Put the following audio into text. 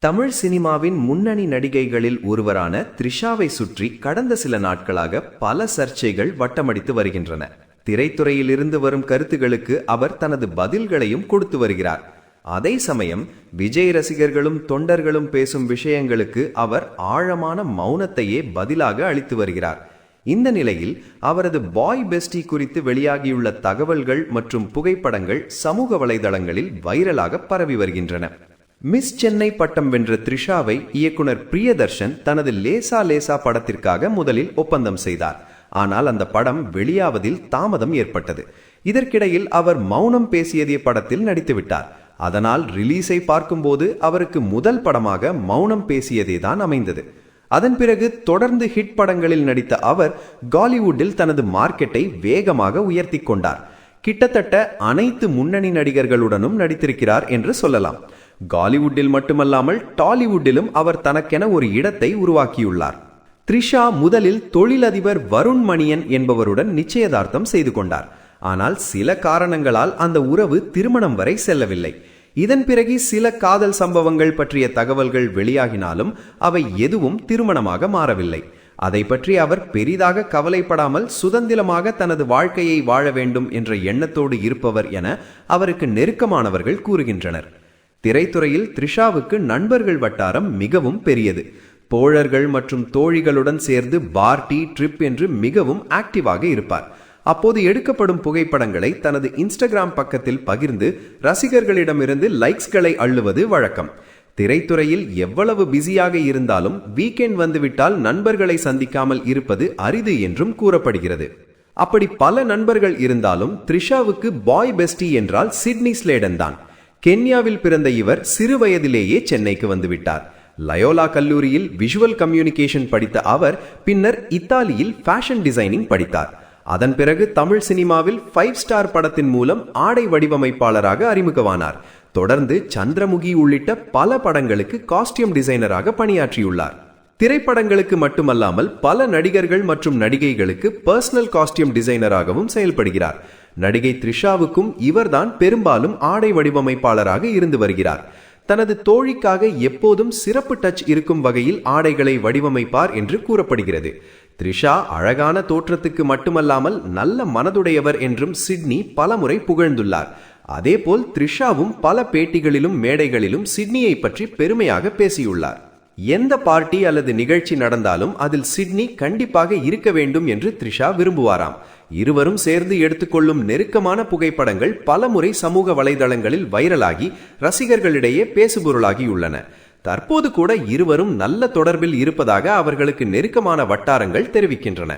தமிழ் சினிமாவின் முன்னணி நடிகைகளில் ஒருவரான த்ரிஷாவை சுற்றி கடந்த சில நாட்களாக பல சர்ச்சைகள் வட்டமடித்து வருகின்றன. திரைத்துறையில் இருந்து வரும் கருத்துகளுக்கு அவர் தனது பதில்களையும் கொடுத்து வருகிறார். அதே சமயம் விஜய் ரசிகர்களும் தொண்டர்களும் பேசும் விஷயங்களுக்கு அவர் ஆழமான மௌனத்தையே பதிலாக அளித்து வருகிறார். இந்த நிலையில் அவரது பாய் பெஸ்டி குறித்து வெளியாகியுள்ள தகவல்கள் மற்றும் புகைப்படங்கள் சமூக வலைதளங்களில் வைரலாக பரவி வருகின்றன. மிஸ் சென்னை பட்டம் வென்ற த்ரிஷாவை இயக்குனர் பிரியதர்ஷன் தனது லேசா லேசா படத்திற்காக முதலில் ஒப்பந்தம் செய்தார். ஆனால் அந்த படம் வெளியாவதில் தாமதம் ஏற்பட்டது. இதற்கிடையில் அவர் மௌனம் பேசியதே படத்தில் நடித்துவிட்டார். அதனால் ரிலீஸை பார்க்கும்போது அவருக்கு முதல் படமாக மௌனம் பேசியதே தான் அமைந்தது. அதன் பிறகு தொடர்ந்து ஹிட் படங்களில் நடித்த அவர் காலிவுட்டில் தனது மார்க்கெட்டை வேகமாக உயர்த்தி கொண்டார். கிட்டத்தட்ட அனைத்து முன்னணி நடிகர்களுடனும் நடித்திருக்கிறார் என்று சொல்லலாம். காலிவுட்டில் மட்டுமல்லாமல் டாலிவுட்டிலும் அவர் தனக்கென ஒரு இடத்தை உருவாக்கியுள்ளார். த்ரிஷா முதலில் தொழிலதிபர் வருண் மணியன் என்பவருடன் நிச்சயதார்த்தம் செய்து கொண்டார். ஆனால் சில காரணங்களால் அந்த உறவு திருமணம் வரை செல்லவில்லை. இதன் பிறகு சில காதல் சம்பவங்கள் பற்றிய தகவல்கள் வெளியாகினாலும் அவை எதுவும் திருமணமாக மாறவில்லை. அதை பற்றி அவர் பெரிதாக கவலைப்படாமல் சுதந்திரமாக தனது வாழ்க்கையை வாழ வேண்டும் என்ற எண்ணத்தோடு இருப்பவர் என அவருக்கு நெருக்கமானவர்கள் கூறுகின்றனர். திரைத்துறையில் த்ரிஷாவுக்கு நண்பர்கள் வட்டாரம் மிகவும் பெரியது. தோழர்கள் மற்றும் தோழிகளுடன் சேர்ந்து பார்ட்டி ட்ரிப் என்று மிகவும் ஆக்டிவாக இருப்பார். அப்போது எடுக்கப்படும் புகைப்படங்களை தனது இன்ஸ்டாகிராம் பக்கத்தில் பகிர்ந்து ரசிகர்களிடமிருந்து லைக்ஸ்களை அள்ளுவது வழக்கம். திரைத்துறையில் எவ்வளவு பிஸியாக இருந்தாலும் வீக்கெண்ட் வந்துவிட்டால் நண்பர்களை சந்திக்காமல் இருப்பது அரிது என்றும் கூறப்படுகிறது. அப்படி பல நண்பர்கள் இருந்தாலும் த்ரிஷாவுக்கு பாய் பெஸ்டி என்றால் சிட்னி ஸ்லேடன் தான். கென்யாவில் பிறந்த இவர் சிறு வயதிலேயே சென்னைக்கு வந்துவிட்டார். லயோலா கல்லூரியில் விஷுவல் கம்யூனிகேஷன் படித்த அவர் பின்னர் இத்தாலியில் ஃபேஷன் டிசைனிங் படித்தார். அதன் பிறகு தமிழ் சினிமாவில் 5 ஸ்டார் படத்தின் மூலம் ஆடை வடிவமைப்பாளராக அறிமுகமானார். தொடர்ந்து சந்திரமுகி உள்ளிட்ட பல படங்களுக்கு காஸ்டியூம் டிசைனராக பணியாற்றியுள்ளார். திரைப்படங்களுக்கு மட்டுமல்லாமல் பல நடிகர்கள் மற்றும் நடிகைகளுக்கு பர்சனல் காஸ்டியூம் டிசைனராகவும் செயல்படுகிறார். நடிகை த்ரிஷாவுக்கும் இவர்தான் பெரும்பாலும் ஆடை வடிவமைப்பாளராக இருந்து வருகிறார். தனது தோழிக்காக எப்போதும் சிறப்பு டச் இருக்கும் வகையில் ஆடைகளை வடிவமைப்பார் என்று கூறப்படுகிறது. த்ரிஷா அழகான தோற்றத்துக்கு மட்டுமல்லாமல் நல்ல மனதுடையவர் என்றும் சிட்னி பலமுறை புகழ்ந்துள்ளார். அதேபோல் த்ரிஷாவும் பல பேட்டிகளிலும் மேடைகளிலும் சிட்னியை பற்றி பெருமையாக பேசியுள்ளார். எந்த பார்ட்டி அல்லது நிகழ்ச்சி நடந்தாலும் அதில் சிட்னி கண்டிப்பாக இருக்க வேண்டும் என்று த்ரிஷா விரும்புவாராம். இருவரும் சேர்ந்து எடுத்துக்கொள்ளும் நெருக்கமான புகைப்படங்கள் பலமுறை சமூக வலைதளங்களில் வைரலாகி ரசிகர்களிடையே பேசுபொருளாகியுள்ளன. தற்போது கூட இருவரும் நல்ல தொடர்பில் இருப்பதாக அவர்களுக்கு நெருக்கமான வட்டாரங்கள் தெரிவிக்கின்றன.